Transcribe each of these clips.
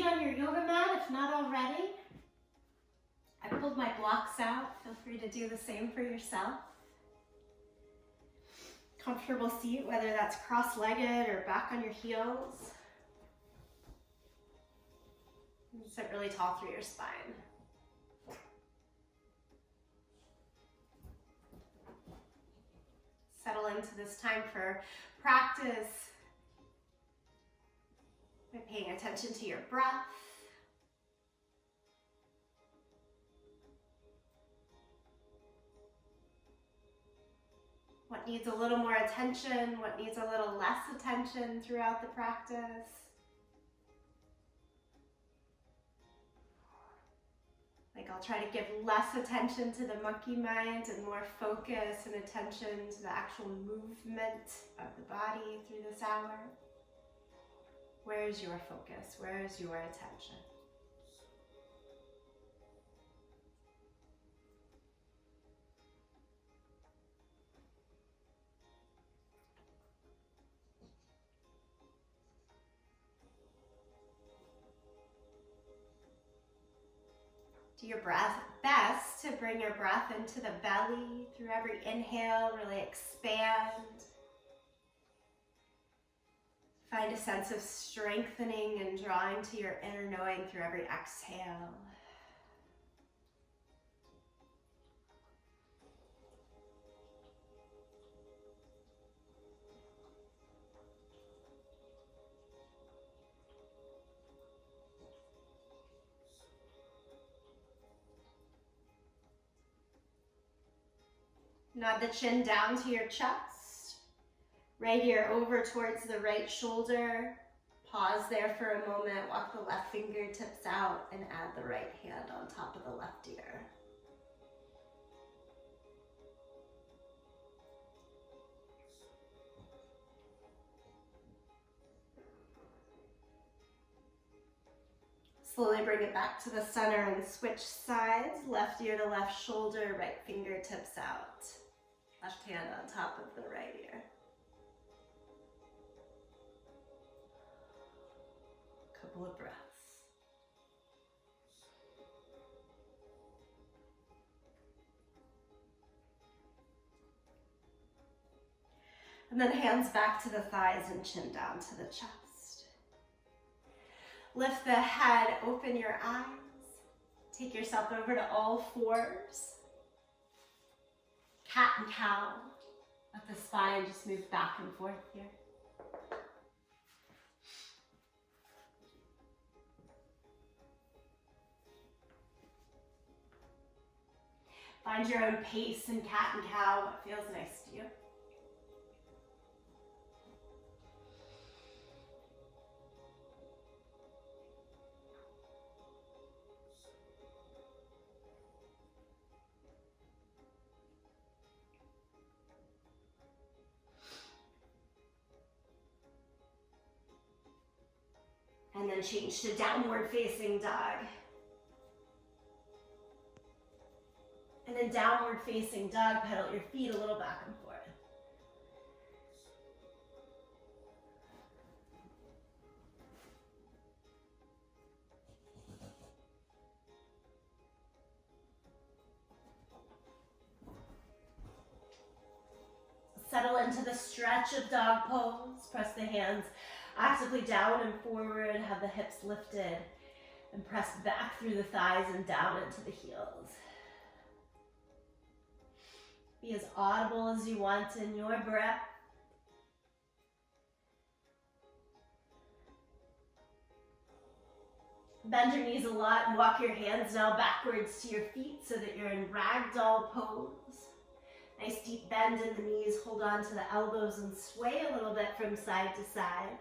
feet on your yoga mat if not already. I pulled my blocks out. Feel free to do the same for yourself. Comfortable seat, whether that's cross-legged or back on your heels. Sit really tall through your spine. Settle into this time for practice by paying attention to your breath. What needs a little more attention, what needs a little less attention throughout the practice. Like I'll try to give less attention to the monkey mind and more focus and attention to the actual movement of the body through this hour. Where is your focus? Where is your attention? Do your best to bring your breath into the belly. Through every inhale, really expand. Find a sense of strengthening and drawing to your inner knowing through every exhale. Nod the chin down to your chest. Right ear over towards the right shoulder. Pause there for a moment. Walk the left fingertips out and add the right hand on top of the left ear. Slowly bring it back to the center and switch sides. Left ear to left shoulder, right fingertips out. Left hand on top of the right ear. Couple of breaths. And then hands back to the thighs and chin down to the chest. Lift the head, open your eyes. Take yourself over to all fours. Cat and cow. Let the spine just move back and forth here. Find your own pace in cat and cow, what feels nice to you. And then change to downward facing dog. And then downward facing dog, pedal your feet a little back and forth. Settle into the stretch of dog pose. Press the hands actively down and forward, have the hips lifted, and press back through the thighs and down into the heels. Be as audible as you want in your breath. Bend your knees a lot and walk your hands now backwards to your feet so that you're in ragdoll pose. Nice deep bend in the knees, hold on to the elbows and sway a little bit from side to side.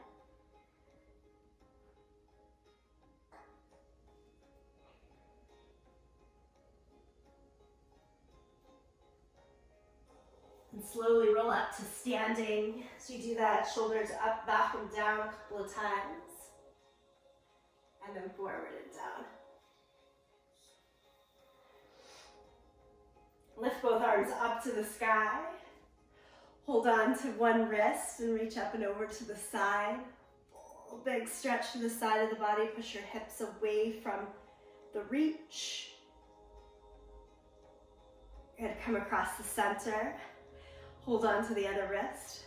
And slowly roll up to standing. So you do that, shoulders up, back, and down a couple of times. And then forward and down. Lift both arms up to the sky. Hold on to one wrist and reach up and over to the side. Big stretch to the side of the body. Push your hips away from the reach. You're going to come across the center. Hold on to the other wrist.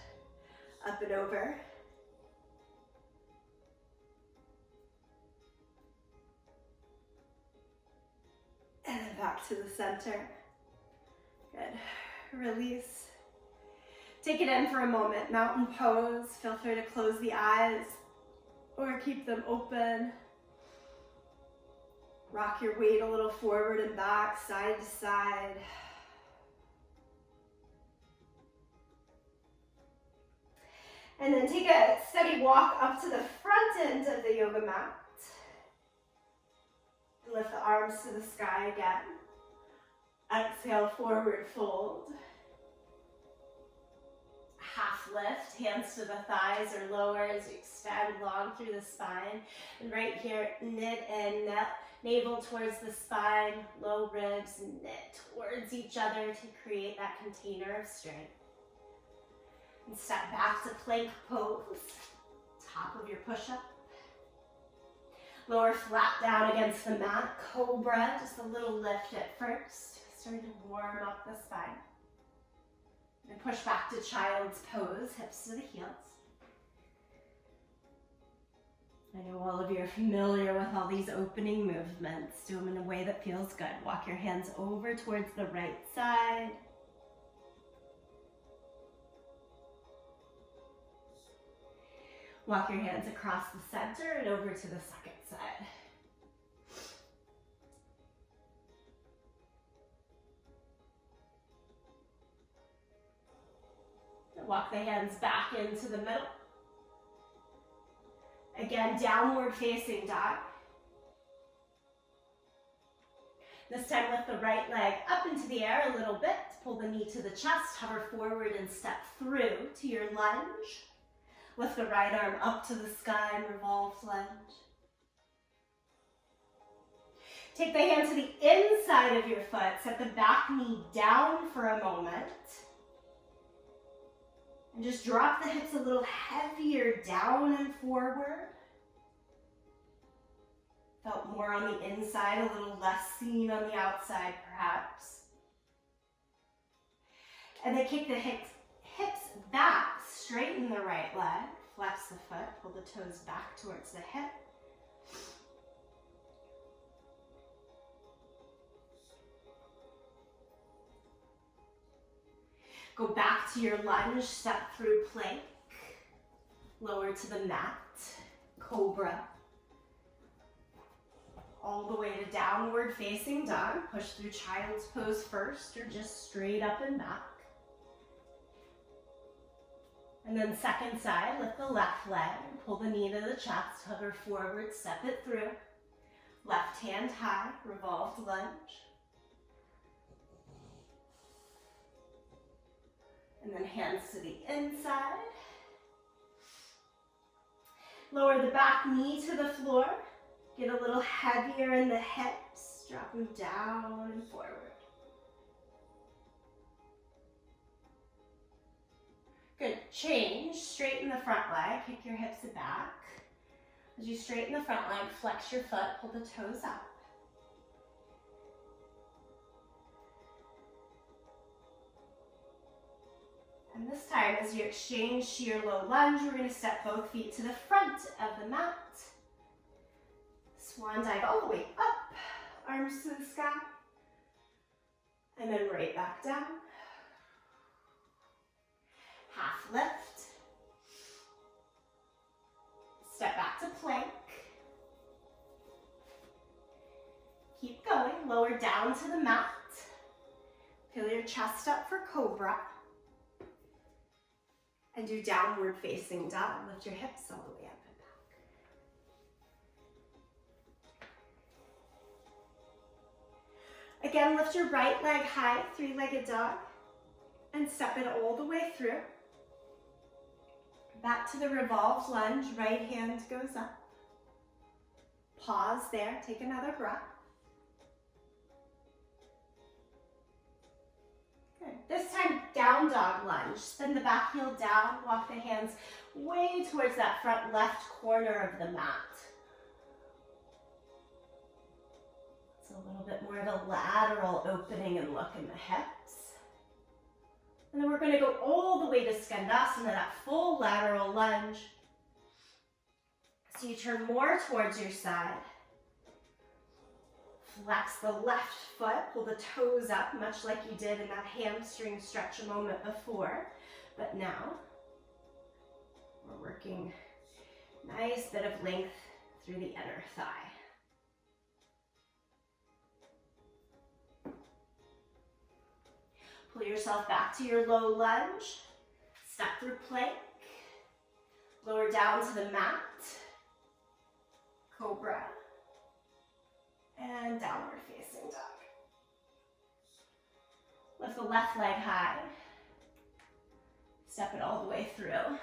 Up and over. And then back to the center. Good. Release. Take it in for a moment. Mountain pose. Feel free to close the eyes or keep them open. Rock your weight a little forward and back, side to side. And then take a steady walk up to the front end of the yoga mat. Lift the arms to the sky again. Exhale, forward fold. Half lift, hands to the thighs or lower as you extend long through the spine. And right here, knit in, navel towards the spine, low ribs knit towards each other to create that container of strength. And step back to plank pose, top of your push-up. Lower flat down against the mat, cobra, just a little lift at first. Starting to warm up the spine. And push back to child's pose, hips to the heels. I know all of you are familiar with all these opening movements. Do them in a way that feels good. Walk your hands over towards the right side. Walk your hands across the center and over to the second side. Walk the hands back into the middle. Again, downward facing dog. This time lift the right leg up into the air a little bit. Pull the knee to the chest, hover forward and step through to your lunge. Lift the right arm up to the sky and revolved lunge. Take the hand to the inside of your foot. Set the back knee down for a moment. And just drop the hips a little heavier down and forward. Felt more on the inside, a little less seen on the outside perhaps. And then kick the hips back, straighten the right leg, flex the foot, pull the toes back towards the hip. Go back to your lunge, step through plank, lower to the mat, cobra. All the way to downward facing dog. Push through child's pose first or just straight up and back. And then second side, lift the left leg, pull the knee to the chest, hover forward, step it through. Left hand high, revolved lunge. And then hands to the inside. Lower the back knee to the floor. Get a little heavier in the hips. Drop them down and forward. Good. Change. Straighten the front leg. Kick your hips back. As you straighten the front leg, flex your foot. Pull the toes up. And this time, as you exchange to your low lunge, we're going to step both feet to the front of the mat. Swan dive all the way up, arms to the sky, and then right back down. Half lift. Step back to plank. Keep going, lower down to the mat. Fill your chest up for cobra. And do downward facing dog. Lift your hips all the way up and back. Again, lift your right leg high, three-legged dog, and step it all the way through. Back to the revolved lunge, right hand goes up. Pause there, take another breath. Good. This time, down dog lunge. Spin the back heel down, walk the hands way towards that front left corner of the mat. It's a little bit more of a lateral opening and look in the hips. And then we're going to go all the way to Skandasana, that full lateral lunge. So you turn more towards your side. Flex the left foot, pull the toes up, much like you did in that hamstring stretch a moment before. But now, we're working nice bit of length through the inner thigh. Pull yourself back to your low lunge. Step through plank. Lower down to the mat. Cobra. And downward facing dog. Lift the left leg high. Step it all the way through.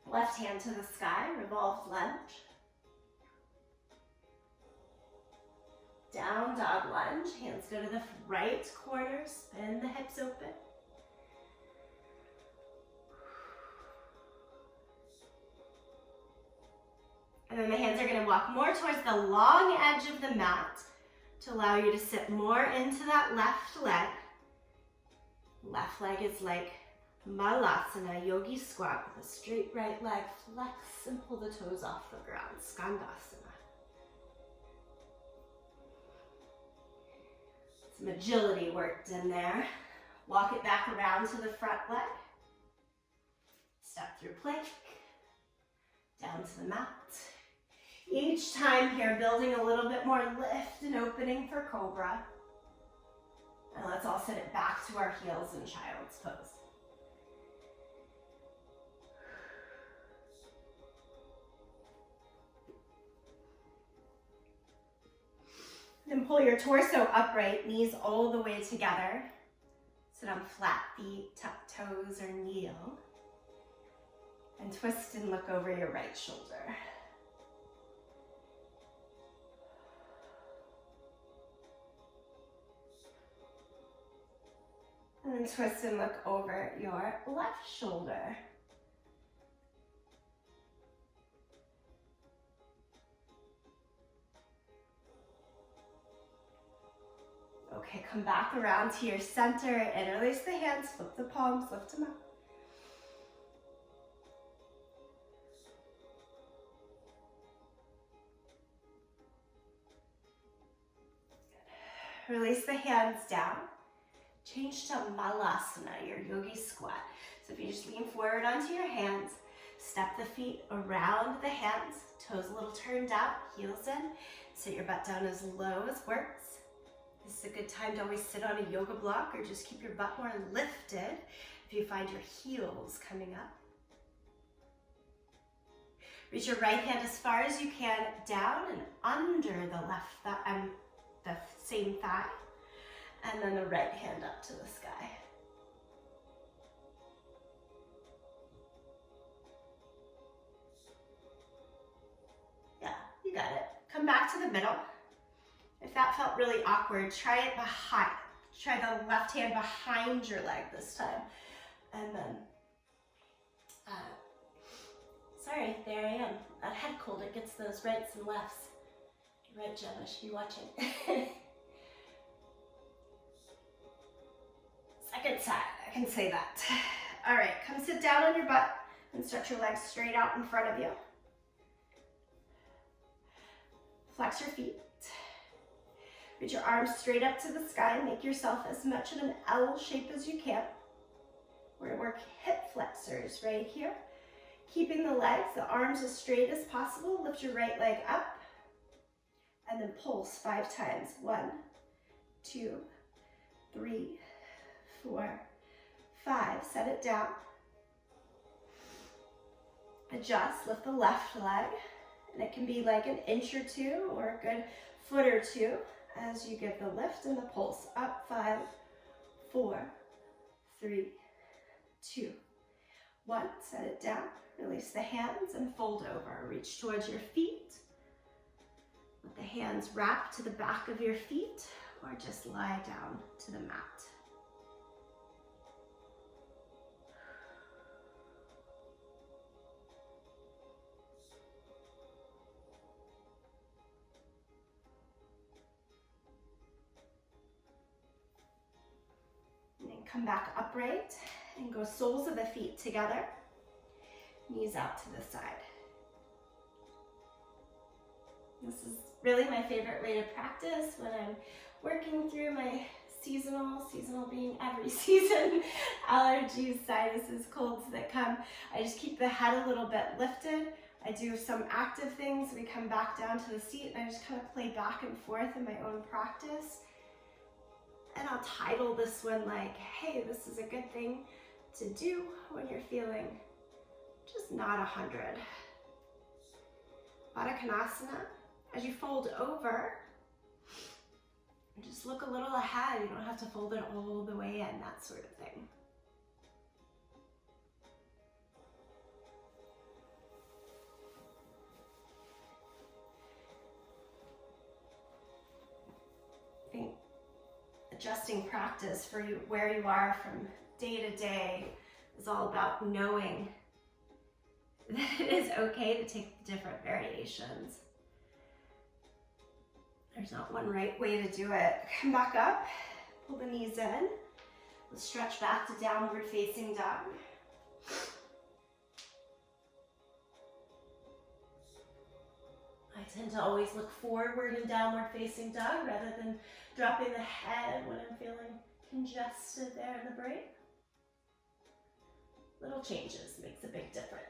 Left hand to the sky, revolved lunge. Down dog lunge, hands go to the right corner, spin the hips open. And then the hands are going to walk more towards the long edge of the mat to allow you to sit more into that left leg. Left leg is like Malasana, yogi squat with a straight right leg. Flex and pull the toes off the ground, Skandasana. Some agility worked in there. Walk it back around to the front leg. Step through plank, down to the mat. Each time here, building a little bit more lift and opening for Cobra. And let's all sit it back to our heels in Child's Pose. Then pull your torso upright, knees all the way together. Sit on flat feet, tuck toes or kneel. And twist and look over your right shoulder. And then twist and look over your left shoulder. Okay, come back around to your center, interlace the hands, flip the palms, lift them up. Release the hands down. Change to Malasana, your yogi squat. So if you just lean forward onto your hands, step the feet around the hands, toes a little turned out, heels in. Sit your butt down as low as works. This is a good time to always sit on a yoga block or just keep your butt more lifted if you find your heels coming up. Reach your right hand as far as you can down and under the left thigh, the same thigh. And then the right hand up to the sky. Yeah, you got it. Come back to the middle. If that felt really awkward, try it behind. Try the left hand behind your leg this time. And then, sorry, there I am. That head cold, it gets those rights and lefts. You're right, Jem, I should be watching. Second side, I can say that. All right, come sit down on your butt and stretch your legs straight out in front of you. Flex your feet. Reach your arms straight up to the sky. Make yourself as much of an L shape as you can. We're gonna work hip flexors right here. Keeping the legs, the arms as straight as possible. Lift your right leg up and then pulse 5 times. 1, 2, 3, 4, 5. Set it down. Adjust, lift the left leg. And it can be like an inch or 2 or a good foot or 2 as you give the lift and the pulse. Up, 5, 4, 3, 2, 1. Set it down. Release the hands and fold over. Reach towards your feet. Let the hands wrap to the back of your feet or just lie down to the mat. Come back upright and go soles of the feet together, knees out to the side. This is really my favorite way to practice when I'm working through my seasonal being every season, allergies, sinuses, colds that come. I just keep the head a little bit lifted. I do some active things. We come back down to the seat and I just kind of play back and forth in my own practice. And I'll title this one like, hey, this is a good thing to do when you're feeling just not 100. Baddha Konasana. As you fold over, just look a little ahead. You don't have to fold it all the way in, that sort of thing. I think adjusting practice for you where you are from day to day is all about knowing that it is okay to take different variations. There's not one right way to do it. Come back up, pull the knees in. Let's stretch back to downward facing dog. I tend to always look forward in downward facing dog rather than dropping the head when I'm feeling congested there in the brain. Little changes makes a big difference.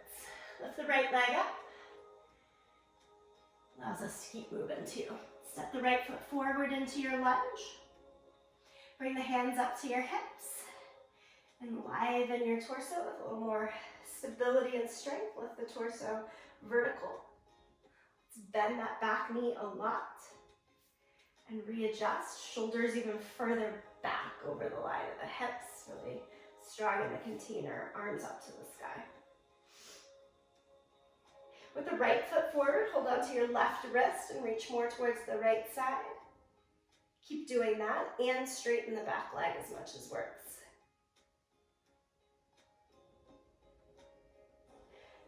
Lift the right leg up. Allows us to keep moving too. Step the right foot forward into your lunge. Bring the hands up to your hips. And liven your torso with a little more stability and strength. Lift the torso vertical. Let's bend that back knee a lot. And readjust. Shoulders even further back over the line of the hips. Really strong in the container. Arms up to the sky. With the right foot forward, hold on to your left wrist and reach more towards the right side. Keep doing that and straighten the back leg as much as works.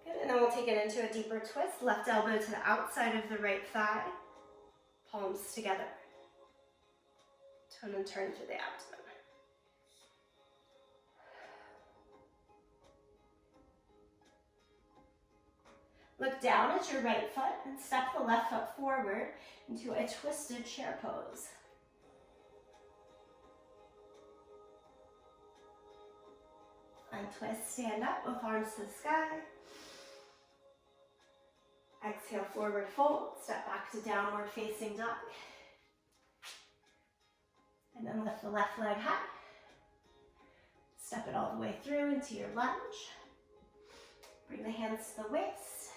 Good, and then we'll take it into a deeper twist. Left elbow to the outside of the right thigh. Palms together. Tone and turn through the abdomen. Look down at your right foot and step the left foot forward into a twisted chair pose. Untwist, stand up with arms to the sky. Exhale, forward fold, step back to downward facing dog. And then lift the left leg high. Step it all the way through into your lunge. Bring the hands to the waist.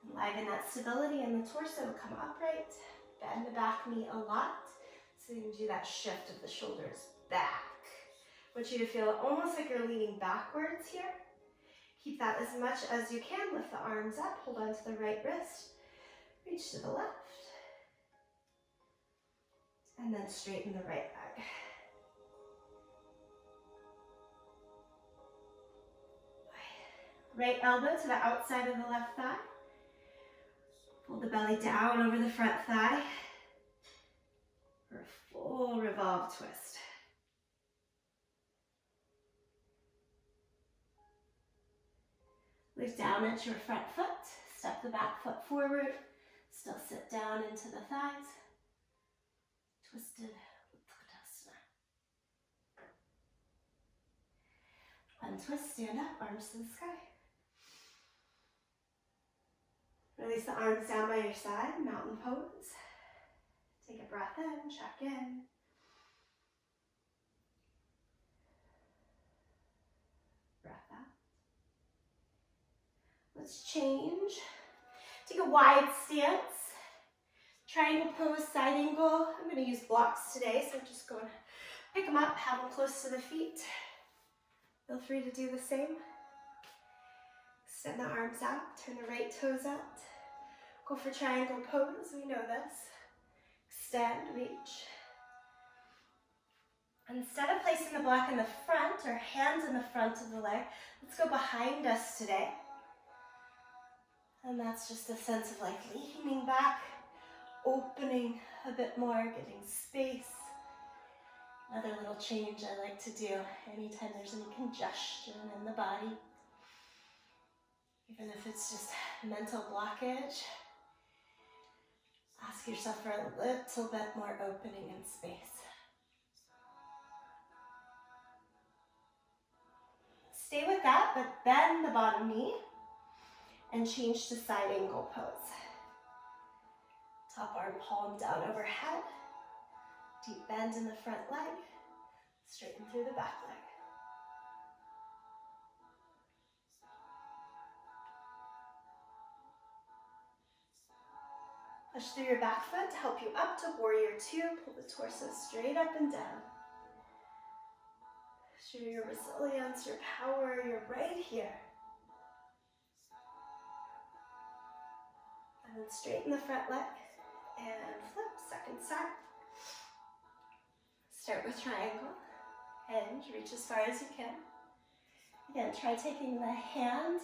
Enliven that stability in the torso, come upright, bend the back knee a lot, so you can do that shift of the shoulders back. I want you to feel almost like you're leaning backwards here. Keep that as much as you can, lift the arms up, hold on to the right wrist, reach to the left, and then straighten the right leg. Right elbow to the outside of the left thigh. Pull the belly down over the front thigh for a full revolve twist. Look down at your front foot, step the back foot forward, still sit down into the thighs. Twisted Uttanasana. Untwist, stand up, arms to the sky. Release the arms down by your side, mountain pose. Take a breath in, check in. Breath out. Let's change. Take a wide stance. Triangle pose, side angle. I'm going to use blocks today, so I'm just going to pick them up, have them close to the feet. Feel free to do the same. Extend the arms out, turn the right toes out. Go for triangle pose, we know this. Extend, reach. Instead of placing the block in the front or hands in the front of the leg, let's go behind us today. And that's just a sense of like leaning back, opening a bit more, getting space. Another little change I like to do anytime there's any congestion in the body, even if it's just mental blockage, ask yourself for a little bit more opening and space. Stay with that, but bend the bottom knee and change to side angle pose. Top arm palm down overhead. Deep bend in the front leg. Straighten through the back leg. Push through your back foot to help you up to warrior two. Pull the torso straight up and down. Show your resilience, your power, you're right here. And then straighten the front leg and flip, second side. Start with triangle. Hinge, reach as far as you can. Again, try taking the hand,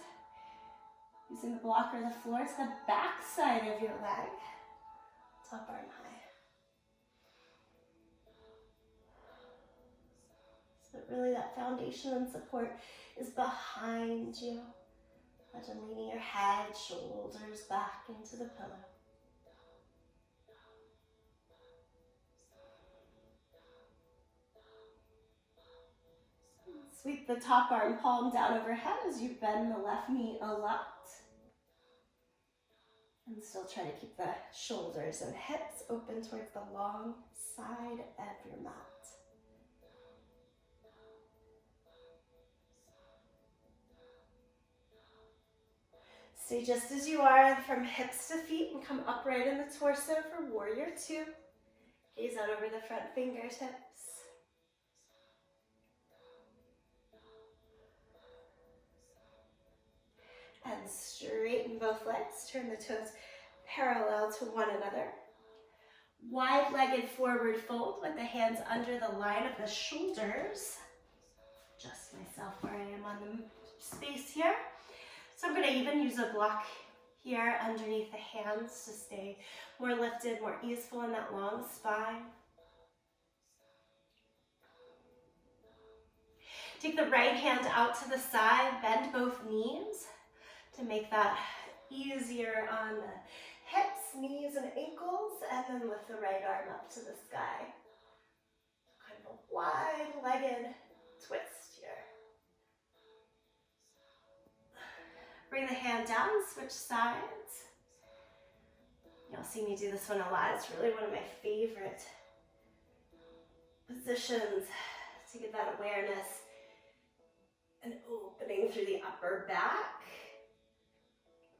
using the block or the floor, to the back side of your leg. Top arm high. So that really that foundation and support is behind you. Imagine leaning your head, shoulders back into the pillow. Sweep the top arm palm down overhead as you bend the left knee a lot. And still try to keep the shoulders and hips open towards the long side of your mat. Stay just as you are from hips to feet and come upright in the torso for warrior two. Gaze out over the front fingertips. And straighten both legs. Turn the toes parallel to one another. Wide-legged forward fold with the hands under the line of the shoulders. Adjust myself where I am on the space here. So I'm going to even use a block here underneath the hands to stay more lifted, more easeful in that long spine. Take the right hand out to the side, bend both knees to make that easier on the hips, knees, and ankles, and then lift the right arm up to the sky. Kind of a wide-legged twist here. Bring the hand down, switch sides. You'll see me do this one a lot. It's really one of my favorite positions to get that awareness and opening through the upper back.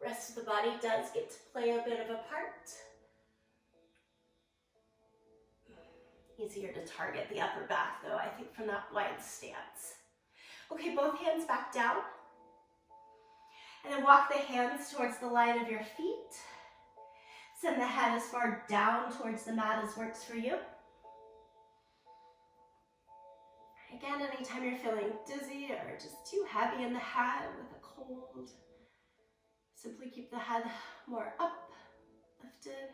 Rest of the body does get to play a bit of a part. Easier to target the upper back though, I think, from that wide stance. Okay, both hands back down. And then walk the hands towards the line of your feet. Send the head as far down towards the mat as works for you. Again, anytime you're feeling dizzy or just too heavy in the head with a cold, simply keep the head more up, lifted.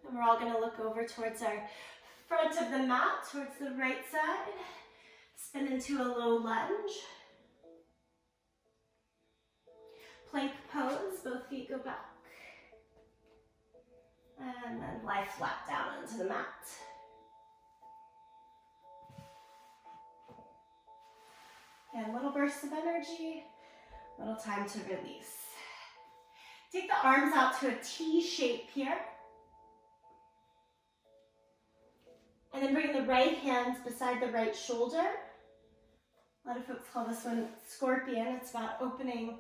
And we're all going to look over towards our front of the mat, towards the right side. Spin into a low lunge. Plank pose, both feet go back. And then lie flat down into the mat. And little bursts of energy, little time to release. Take the arms out to a T shape here. And then bring the right hands beside the right shoulder. A lot of folks call this one scorpion. It's about opening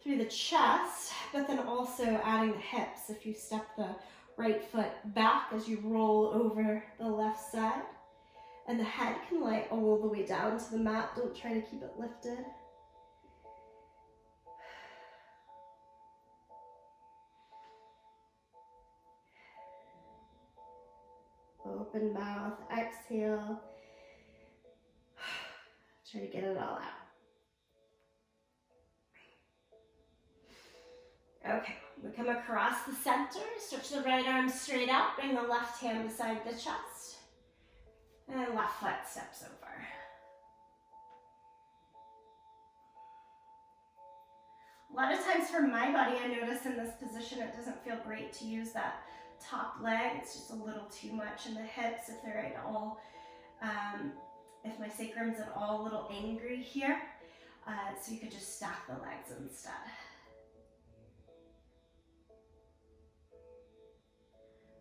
through the chest, but then also adding the hips. If you step the right foot back as you roll over the left side. And the head can lie all the way down to the mat. Don't try to keep it lifted. Open mouth, exhale. Try to get it all out. Okay. We come across the center, stretch the right arm straight out, bring the left hand beside the chest, and left foot steps over. A lot of times for my body, I notice in this position it doesn't feel great to use that top leg. It's just a little too much in the hips if they're at all, if my sacrum's at all a little angry here. So you could just stack the legs instead.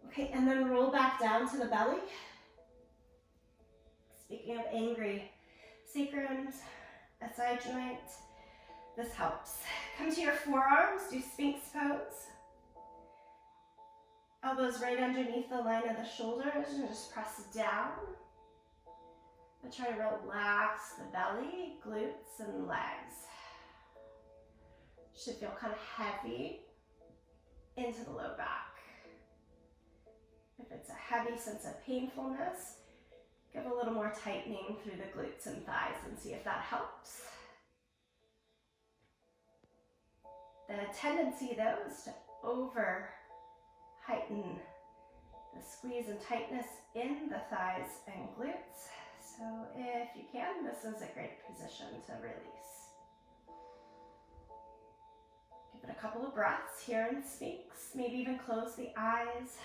Okay, and then roll back down to the belly. Speaking of angry sacrums, SI joint, this helps. Come to your forearms, do Sphinx pose. Elbows right underneath the line of the shoulders and just press down. But try to relax the belly, glutes, and legs. Should feel kind of heavy into the low back. If it's a heavy sense of painfulness, give a little more tightening through the glutes and thighs and see if that helps. The tendency, though, is to over-heighten the squeeze and tightness in the thighs and glutes. So if you can, this is a great position to release. Give it a couple of breaths here in Sphinx. Maybe even close the eyes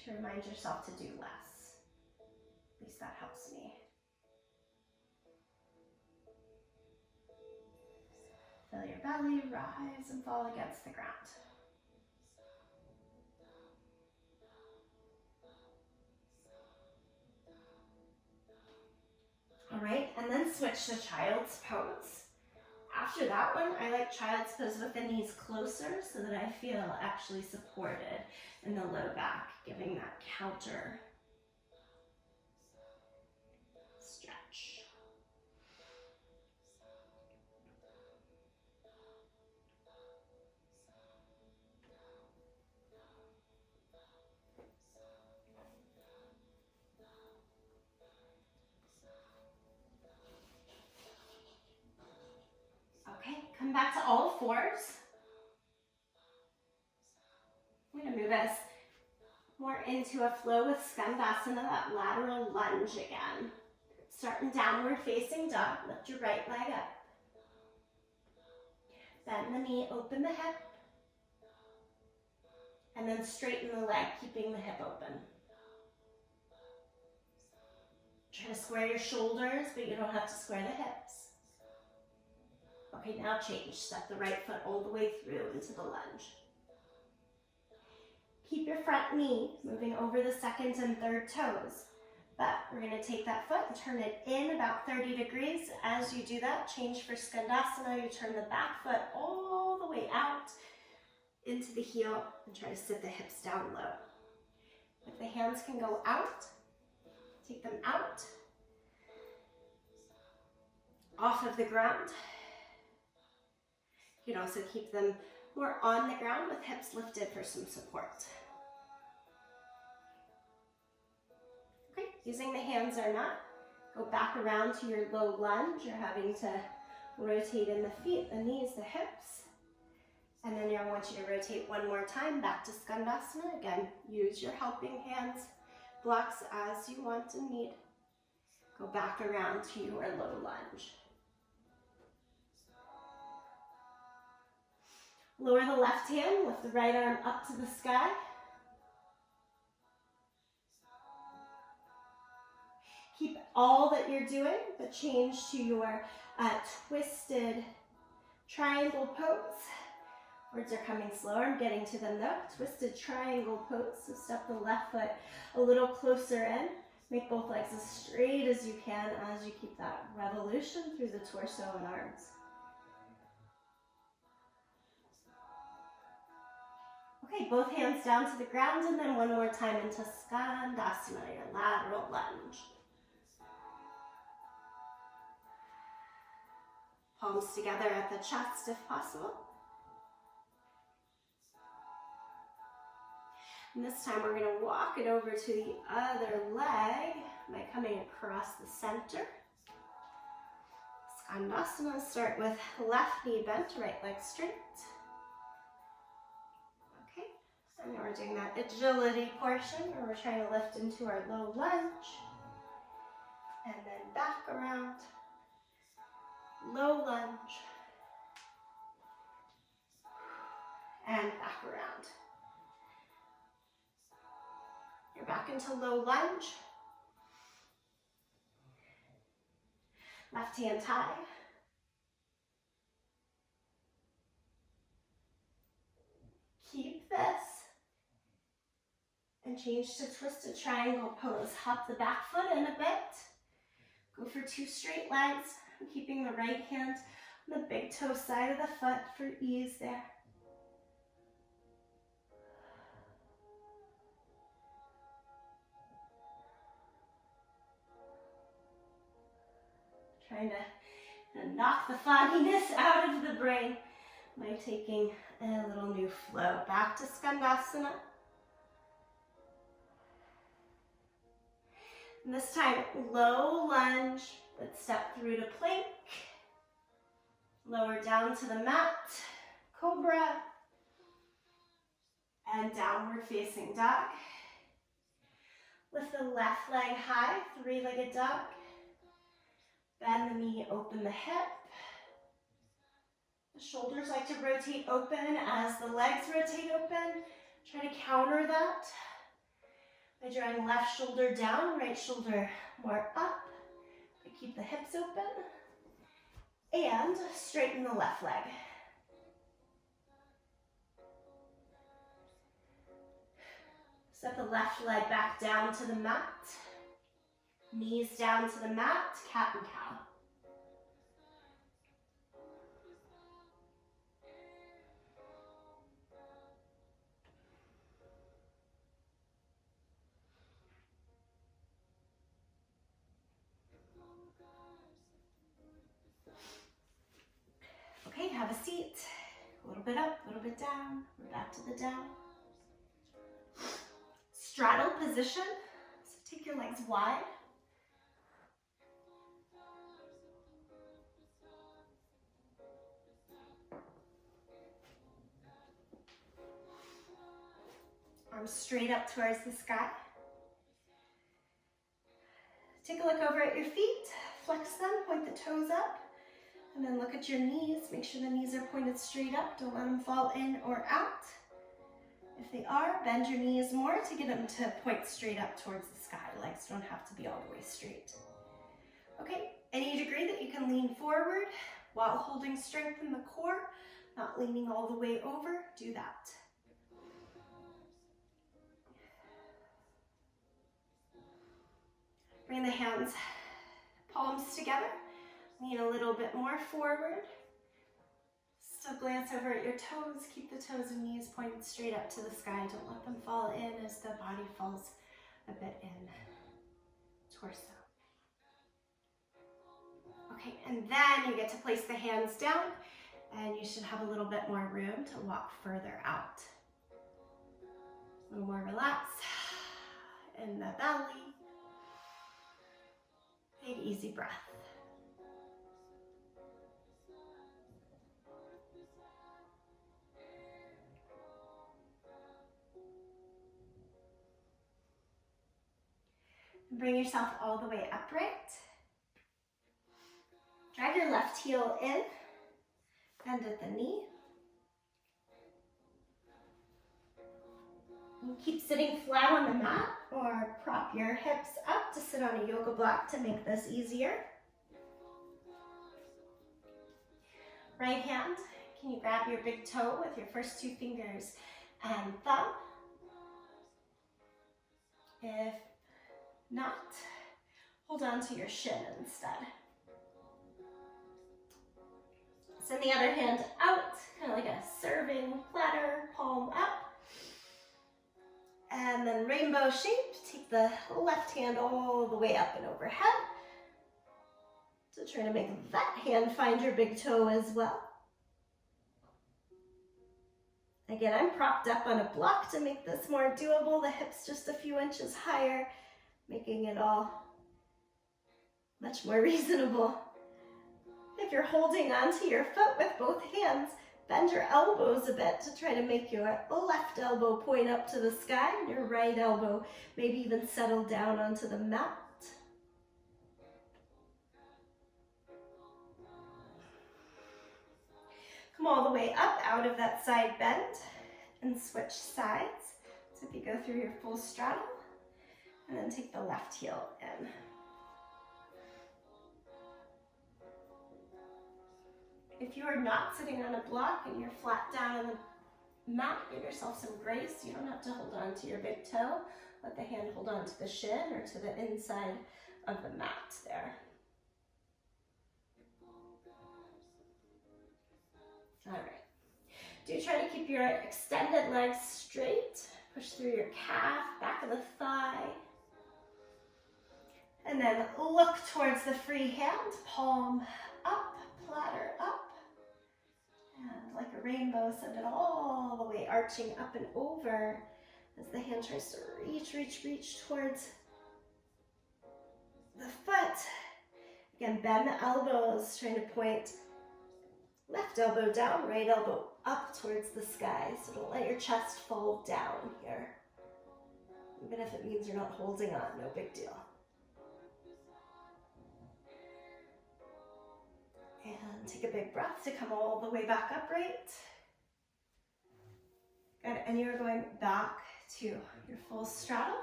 to remind yourself to do less. At least that helps me. Feel your belly rise and fall against the ground. All right, and then switch to child's pose. After that one, I like child's pose with the knees closer so that I feel actually supported in the low back, giving that counter stretch. Okay, come back to all fours. I'm going to move us more into a flow with Skandasana, that lateral lunge again. Start in downward facing dog. Lift your right leg up. Bend the knee, open the hip. And then straighten the leg, keeping the hip open. Try to square your shoulders, but you don't have to square the hips. Okay, now change. Step the right foot all the way through into the lunge. Keep your front knee moving over the second and third toes. But we're going to take that foot and turn it in about 30 degrees. As you do that, change for Skandasana. You turn the back foot all the way out into the heel and try to sit the hips down low. If the hands can go out, take them out, off of the ground. You can also keep them more on the ground with hips lifted for some support. Okay, using the hands or not, go back around to your low lunge. You're having to rotate in the feet, the knees, the hips. And then I want you to rotate one more time back to Skandasana. Again, use your helping hands, blocks as you want and need. Go back around to your low lunge. Lower the left hand, lift the right arm up to the sky. Keep all that you're doing, but change to your twisted triangle pose. Words are coming slower, I'm getting to them though. Twisted triangle pose, so step the left foot a little closer in. Make both legs as straight as you can as you keep that revolution through the torso and arms. Okay, both hands down to the ground and then one more time into Skandasana, your lateral lunge. Palms together at the chest if possible. And this time we're going to walk it over to the other leg by coming across the center. Skandasana, start with left knee bent, right leg straight. And now we're doing that agility portion where we're trying to lift into our low lunge. And then back around, low lunge, and back around. You're back into low lunge. Left hand high. Keep this. And change to twisted triangle pose. Hop the back foot in a bit. Go for 2 straight legs. I'm keeping the right hand on the big toe side of the foot for ease there. Trying to knock the fogginess out of the brain by taking a little new flow. Back to Skandasana. And this time, low lunge, but step through to plank. Lower down to the mat, cobra, and downward facing dog. Lift the left leg high, 3-legged dog. Bend the knee, open the hip. The shoulders like to rotate open as the legs rotate open. Try to counter that by drawing left shoulder down, right shoulder more up. But keep the hips open. And straighten the left leg. Step the left leg back down to the mat. Knees down to the mat, cat and cow. Okay, have a seat. A little bit up, a little bit down. We're back to the down. Straddle position. So take your legs wide. Arms straight up towards the sky. Take a look over at your feet. Flex them, point the toes up. And then look at your knees. Make sure the knees are pointed straight up. Don't let them fall in or out. If they are, bend your knees more to get them to point straight up towards the sky. Legs don't have to be all the way straight. Okay, any degree that you can lean forward while holding strength in the core, not leaning all the way over, do that. Bring the hands, palms together. Lean a little bit more forward. Still glance over at your toes. Keep the toes and knees pointed straight up to the sky. Don't let them fall in as the body falls a bit in. Torso. Okay, and then you get to place the hands down and you should have a little bit more room to walk further out. A little more relaxed in the belly. Take an easy breath. Bring yourself all the way upright. Drag your left heel in, bend at the knee. You keep sitting flat on the mat or prop your hips up to sit on a yoga block to make this easier. Right hand, can you grab your big toe with your first 2 fingers and thumb? If not, hold on to your shin instead. Send the other hand out, kind of like a serving platter, palm up. And then rainbow shape, take the left hand all the way up and overhead. So try to make that hand find your big toe as well. Again, I'm propped up on a block to make this more doable. The hips just a few inches higher, making it all much more reasonable. If you're holding onto your foot with both hands, bend your elbows a bit to try to make your left elbow point up to the sky and your right elbow maybe even settle down onto the mat. Come all the way up out of that side bend and switch sides. So if you go through your full straddle and then take the left heel in. If you are not sitting on a block and you're flat down on the mat, give yourself some grace. You don't have to hold on to your big toe. Let the hand hold on to the shin or to the inside of the mat there. All right. Do try to keep your extended legs straight. Push through your calf, back of the thigh. And then look towards the free hand, palm up, platter up. And like a rainbow, send it all the way arching up and over as the hand tries to reach towards the foot. Again, bend the elbows, trying to point left elbow down, right elbow up towards the sky. So don't let your chest fall down here. Even if it means you're not holding on, no big deal. And take a big breath to come all the way back upright. Good, and you're going back to your full straddle.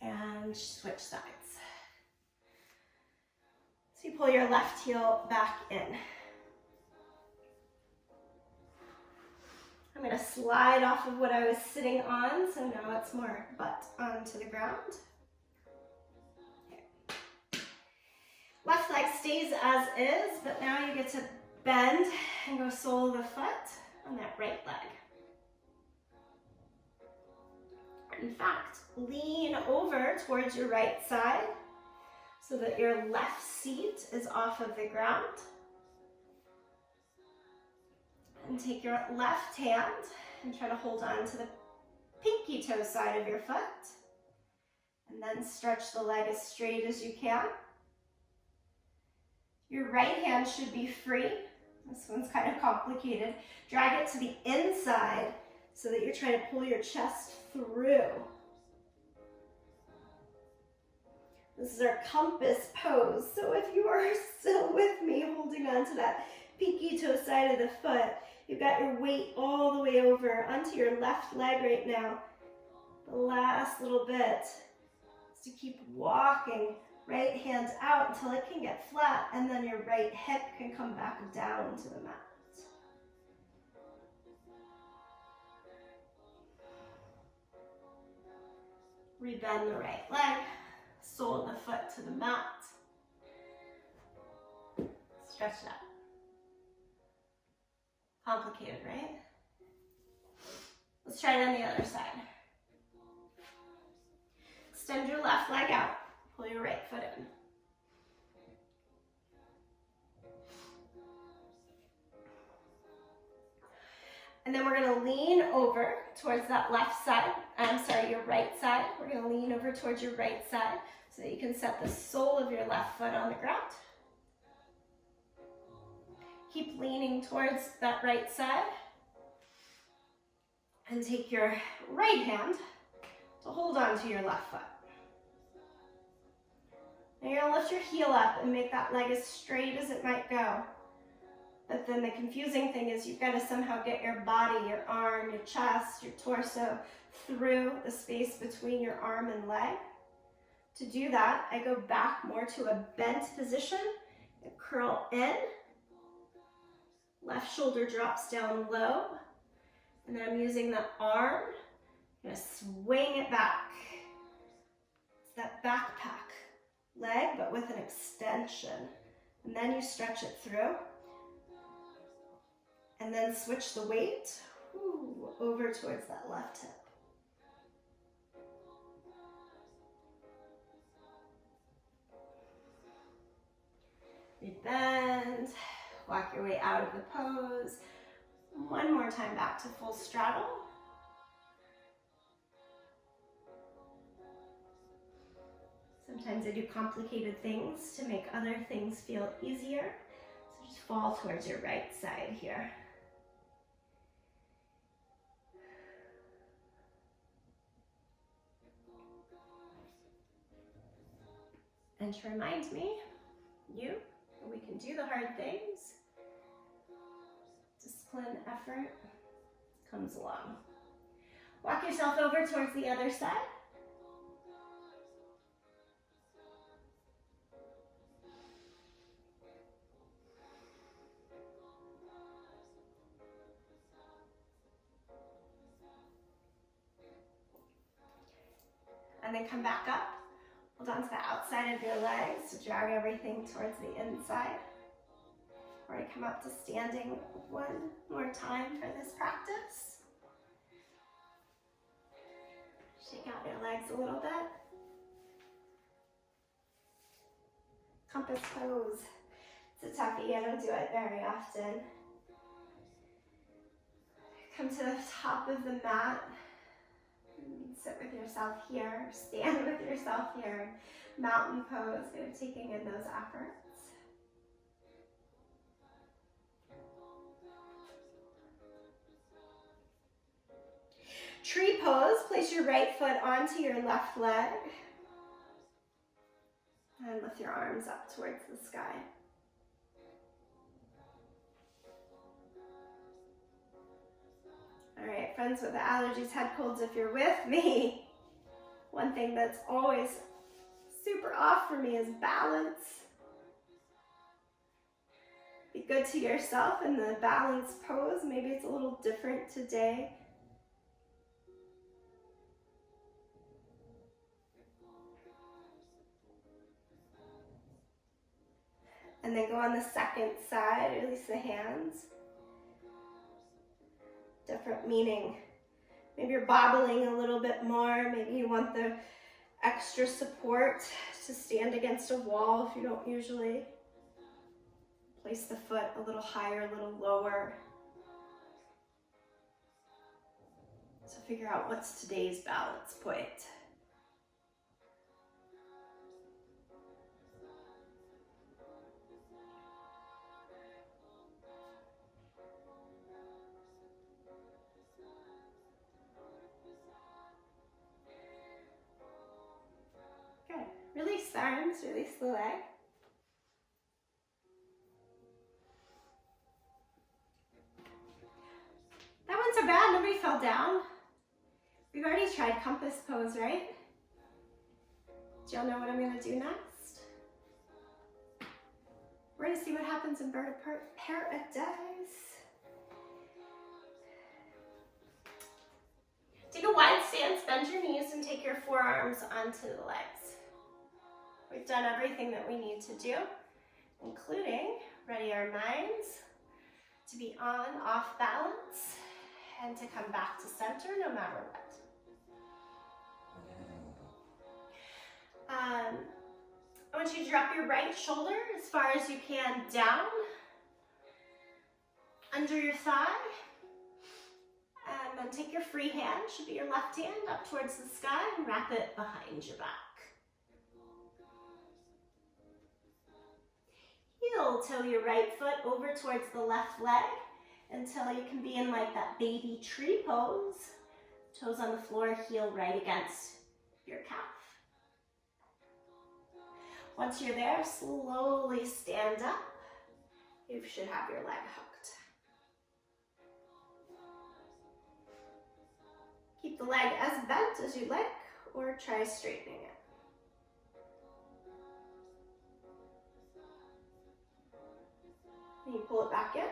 And switch sides. So you pull your left heel back in. I'm going to slide off of what I was sitting on, so now it's more butt onto the ground. Left leg stays as is, but now you get to bend and go sole of the foot on that right leg. In fact, lean over towards your right side so that your left seat is off of the ground. And take your left hand and try to hold on to the pinky toe side of your foot. And then stretch the leg as straight as you can. Your right hand should be free. This one's kind of complicated. Drag it to the inside so that you're trying to pull your chest through. This is our compass pose. So if you are still with me, holding on to that pinky toe side of the foot, you've got your weight all the way over onto your left leg right now. The last little bit is to keep walking. Right hand out until it can get flat, and then your right hip can come back down to the mat. Rebend the right leg, sole of the foot to the mat. Stretch it out. Complicated, right? Let's try it on the other side. Extend your left leg out. Pull your right foot in. And then we're going to lean over towards that left side. Your right side. We're going to lean over towards your right side so that you can set the sole of your left foot on the ground. Keep leaning towards that right side. And take your right hand to hold on to your left foot. Now you're going to lift your heel up and make that leg as straight as it might go. But then the confusing thing is you've got to somehow get your body, your arm, your chest, your torso through the space between your arm and leg. To do that, I go back more to a bent position and curl in. Left shoulder drops down low. And then I'm using the arm. I'm going to swing it back. It's that backpack leg, but with an extension. And then you stretch it through. And then switch the weight over towards that left hip. Rebend, walk your way out of the pose. One more time back to full straddle. Sometimes I do complicated things to make other things feel easier. So just fall towards your right side here. And to remind me, we can do the hard things. Discipline, effort comes along. Walk yourself over towards the other side. And then come back up. Hold on to the outside of your legs to drag everything towards the inside. We're going to come up to standing one more time for this practice. Shake out your legs a little bit. Compass pose. It's a toughie, I don't do it very often. Come to the top of the mat. Sit with yourself here, stand with yourself here. Mountain pose, kind of taking in those efforts. Tree pose, place your right foot onto your left leg. And lift your arms up towards the sky. All right, friends with allergies, head colds, if you're with me, one thing that's always super off for me is balance. Be good to yourself in the balance pose. Maybe it's a little different today. And then go on the second side, release the hands. Different meaning. Maybe you're bobbling a little bit more. Maybe you want the extra support to stand against a wall if you don't usually. Place the foot a little higher, a little lower. So figure out what's today's balance point. Release the arms, release the leg. That wasn't so bad, nobody fell down. We've already tried compass pose, right? Do y'all know what I'm gonna do next? We're gonna see what happens in bird paradise. Take a wide stance, bend your knees, and take your forearms onto the legs. We've done everything that we need to do, including ready our minds to be on, off balance, and to come back to center no matter what. I want you to drop your right shoulder as far as you can down, under your thigh, and then take your free hand, should be your left hand, up towards the sky and wrap it behind your back. Heel toe your right foot over towards the left leg until you can be in like that baby tree pose. Toes on the floor, heel right against your calf. Once you're there, slowly stand up. You should have your leg hooked. Keep the leg as bent as you like, or try straightening it. And you pull it back in.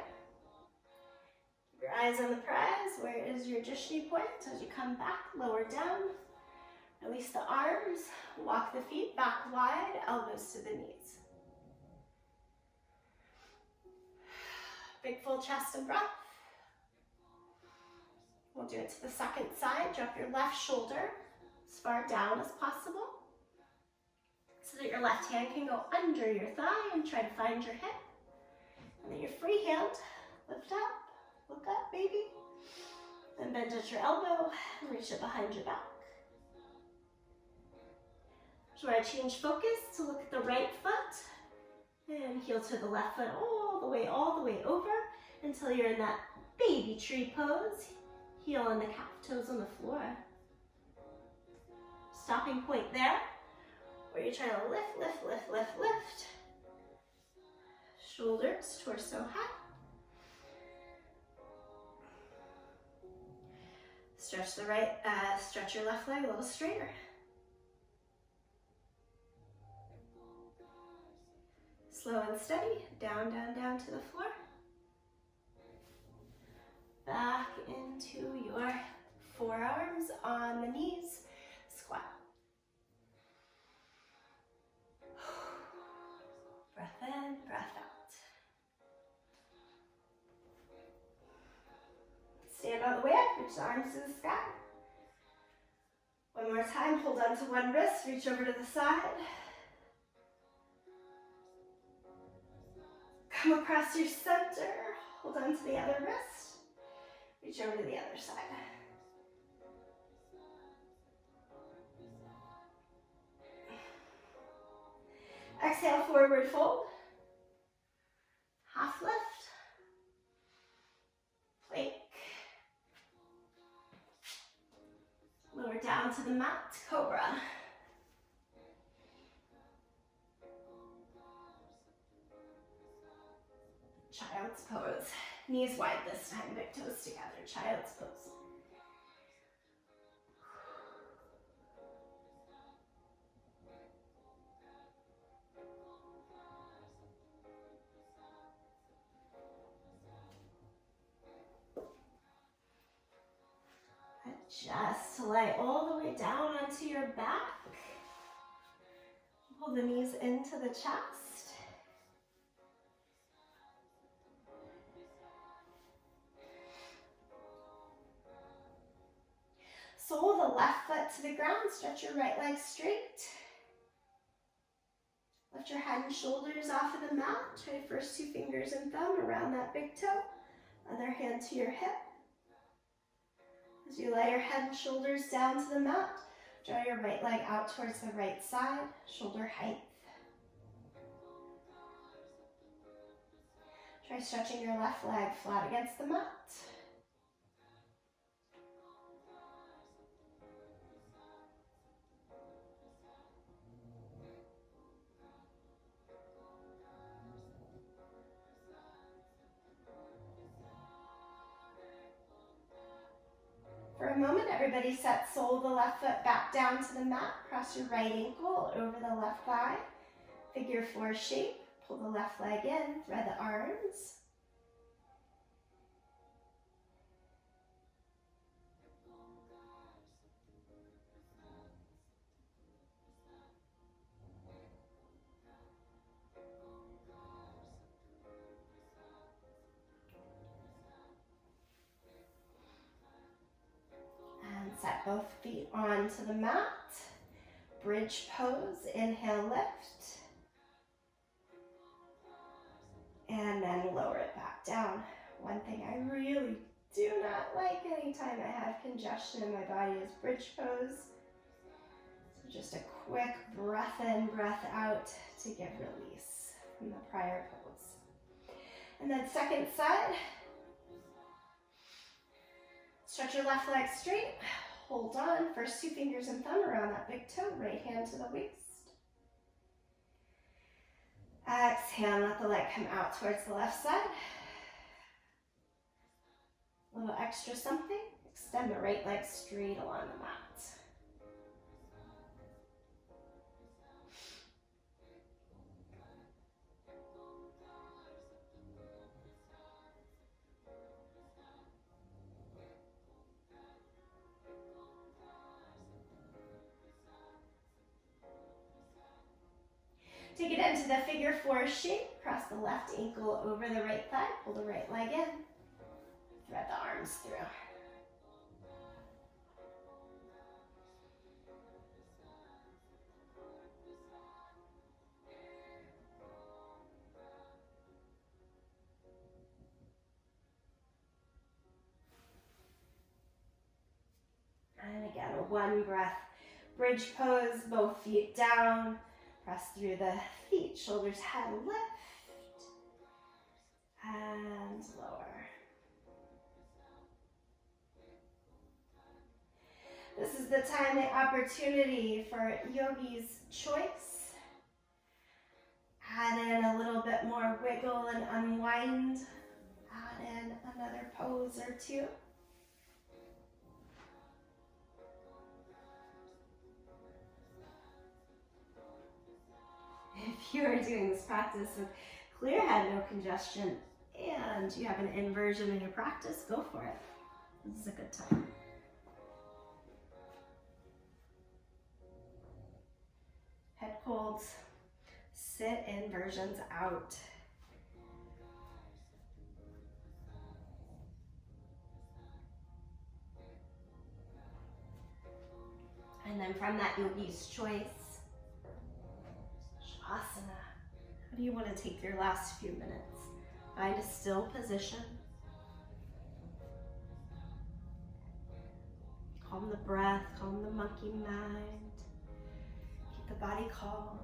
Keep your eyes on the prize. Where is your Jishni point? As you come back, lower down. Release the arms. Walk the feet back wide, elbows to the knees. Big full chest and breath. We'll do it to the second side. Drop your left shoulder as far down as possible so that your left hand can go under your thigh and try to find your hip. And then your free hand, lift up, look up, baby. Then bend at your elbow and reach it behind your back. So I change focus to look at the right foot and heel to the left foot all the way all the way over until you're in that baby tree pose. Heel and the calf toes on the floor. Stopping point there, where you're trying to lift, lift, lift, lift, lift. Shoulders, torso high. Stretch your left leg a little straighter. Slow and steady, down, down, down to the floor. Back into your forearms on the knees, squat. Breath in, breath out. Stand all the way up, reach the arms to the sky. One more time, hold on to one wrist, reach over to the side. Come across your center, hold on to the other wrist, reach over to the other side. Exhale, forward fold. Half lift. Plank. Lower down to the mat, cobra. Child's pose. Knees wide this time, big toes together. Child's pose. Adjust to lie all the way down onto your back. Pull the knees into the chest. Sole the left foot to the ground. Stretch your right leg straight. Lift your head and shoulders off of the mat. Try first 2 fingers and thumb around that big toe. Other hand to your hip. As you lay your head and shoulders down to the mat, draw your right leg out towards the right side, shoulder height. Try stretching your left leg flat against the mat. For a moment, everybody set sole of the left foot back down to the mat. Cross your right ankle over the left thigh. Figure 4 shape. Pull the left leg in, thread the arms. Set both feet onto the mat. Bridge pose, inhale, lift. And then lower it back down. One thing I really do not like anytime I have congestion in my body is bridge pose. So just a quick breath in, breath out to give release from the prior pose. And then second side. Stretch your left leg straight. Hold on, first 2 fingers and thumb around that big toe, right hand to the waist. Exhale, let the leg come out towards the left side. A little extra something, extend the right leg straight along the mat. Take it into the figure 4 shape. Cross the left ankle over the right thigh. Pull the right leg in. Thread the arms through. And again, a 1 breath. Bridge pose, both feet down. Press through the feet, shoulders, head, lift. and lower. This is the time, the opportunity for yogi's choice. Add in a little bit more wiggle and unwind. Add in another pose or two. If you are doing this practice with clear head, no congestion, and you have an inversion in your practice, go for it. This is a good time. Head holds, sit inversions out. And then from that yogi's choice, Shavasana. How do you want to take your last few minutes? Find a still position. Calm the breath, calm the monkey mind. Keep the body calm.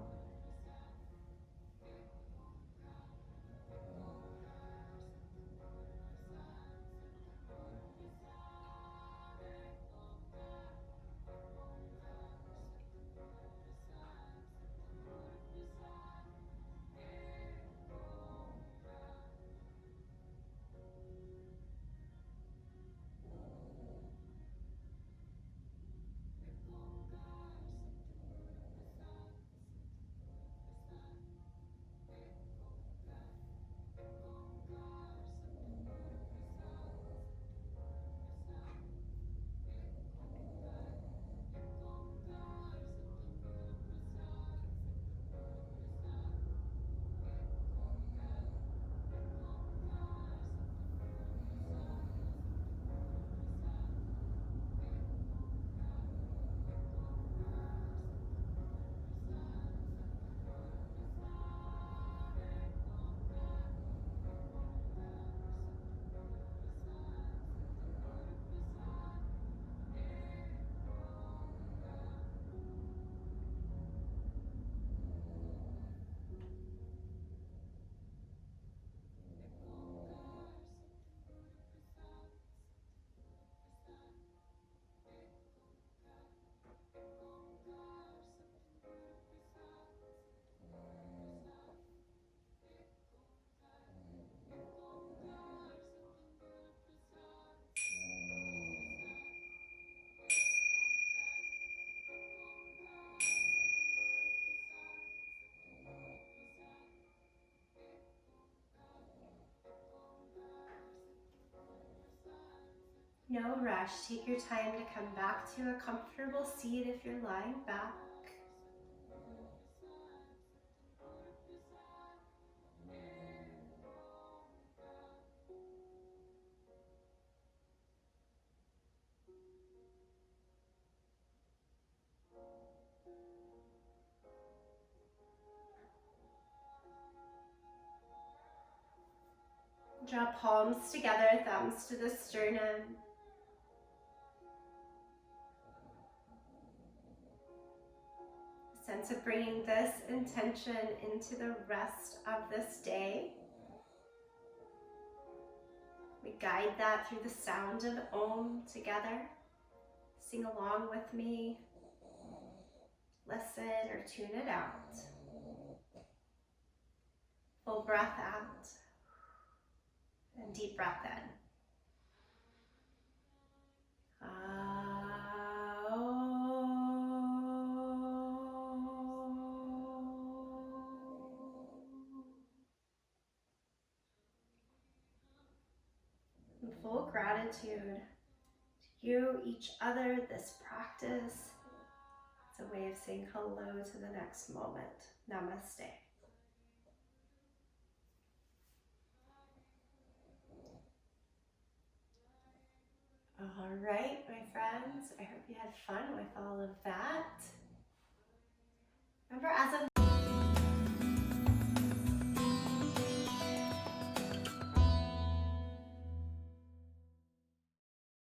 No rush. Take your time to come back to a comfortable seat if you're lying back. Draw palms together, thumbs to the sternum. A sense of bringing this intention into the rest of this day. We guide that through the sound of Om together. Sing along with me. Listen or tune it out. Full breath out. And deep breath in. In full gratitude to you, each other, this practice. It's a way of saying hello to the next moment. Namaste. All right, my friends, I hope you had fun with all of that. Remember, as of